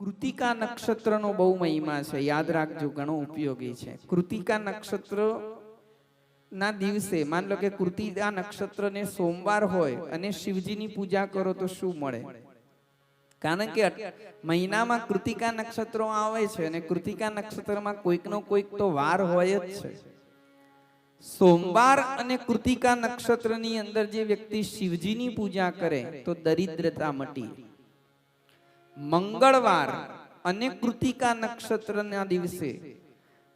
કૃતિકા નક્ષત્રનો બહુ મહિમા છે, યાદ રાખજો, ઘણો ઉપયોગી છે. કૃતિકા નક્ષત્ર ના દિવસે માન લો કે કૃતિકા નક્ષત્રને સોમવાર હોય અને શિવજીની પૂજા કરો તો શું મળે? કારણ કે મહિનામાં કૃતિકા નક્ષત્રો આવે છે અને કૃતિકા નક્ષત્રમાં કોઈકનો કોઈક તો વાર હોય જ છે. સોમવાર અને કૃતિકા નક્ષત્રની અંદર જે વ્યક્તિ શિવજીની પૂજા કરે તો દરિદ્રતા મટી. મંગળવાર અને કૃતિકા નક્ષત્રના દિવસે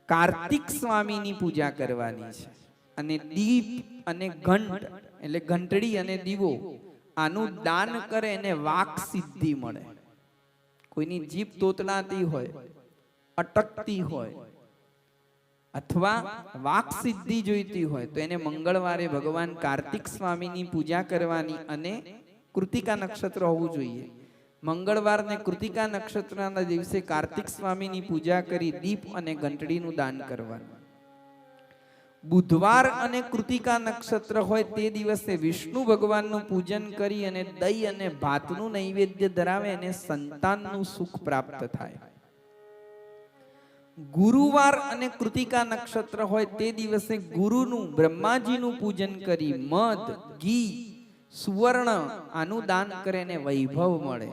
કાર્તિક સ્વામીની પૂજા કરવાની છે અને દીપ અને ઘંટ એટલે ઘંટડી અને દીવો આનું દાન કરે એને વાક સિદ્ધિ મળે. કોઈની જીભ તોતલાતી હોય, અટકતી હોય અથવા વાક સિદ્ધિ જોઈતી હોય તો એને મંગળવારે ભગવાન કાર્તિક સ્વામીની પૂજા કરવાની અને કૃતિકા નક્ષત્ર હોવું જોઈએ. મંગળવાર ને કૃતિકા નક્ષત્રના દિવસે કાર્તિક સ્વામીની પૂજા કરી દીપ અને ઘંટડીનું દાન કરવાનું. બુધવાર અને કૃતિકા નક્ષત્ર હોય તે દિવસે વિષ્ણુ ભગવાનનું પૂજન કરી અને દહીં અને ભાતનું નૈવેદ્ય ધરાવે અને સંતાનનું સુખ પ્રાપ્ત થાય. ગુરુવાર અને કૃતિકા નક્ષત્ર હોય તે દિવસે ગુરુનું બ્રહ્માજીનું પૂજન કરી મધ, ઘી, સુવર્ણ આનું દાન કરે ને વૈભવ મળે.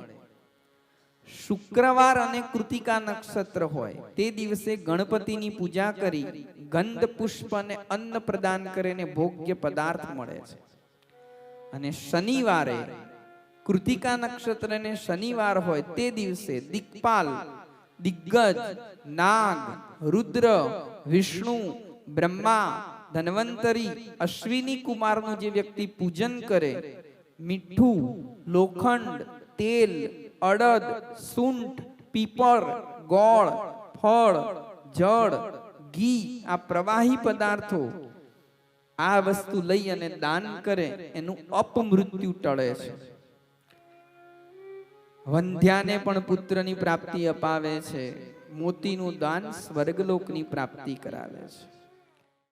શુક્રવાર અને કૃતિકા નક્ષત્ર હોય તે દિવસે ગણપતિની પૂજા કરી ગંધ પુષ્પ અને અન્ન પ્રદાન કરીને ભોગ્ય પદાર્થ મળે છે. અને શનિવારે કૃતિકા નક્ષત્ર અને શનિવાર હોય તે દિવસે દિક્પાલ, દિગ્ગજ, નાગ, રુદ્ર, વિષ્ણુ, બ્રહ્મા, ધન્વંતરી, અશ્વિની કુમારનું જે વ્યક્તિ પૂજન કરે મીઠું, લોખંડ, તેલ, અડદ, સૂંઠ, પીપર, ગોળ, ફળ, જળ, ઘી આ પ્રવાહી પદાર્થો આ વસ્તુ લઈ અને દાન કરે એનું અપમૃત્યુ ટળે છે. વંધ્યાને પણ પુત્રની પ્રાપ્તિ અપાવે છે. મોતીનું દાન સ્વર્ગલોકની પ્રાપ્તિ કરાવે છે.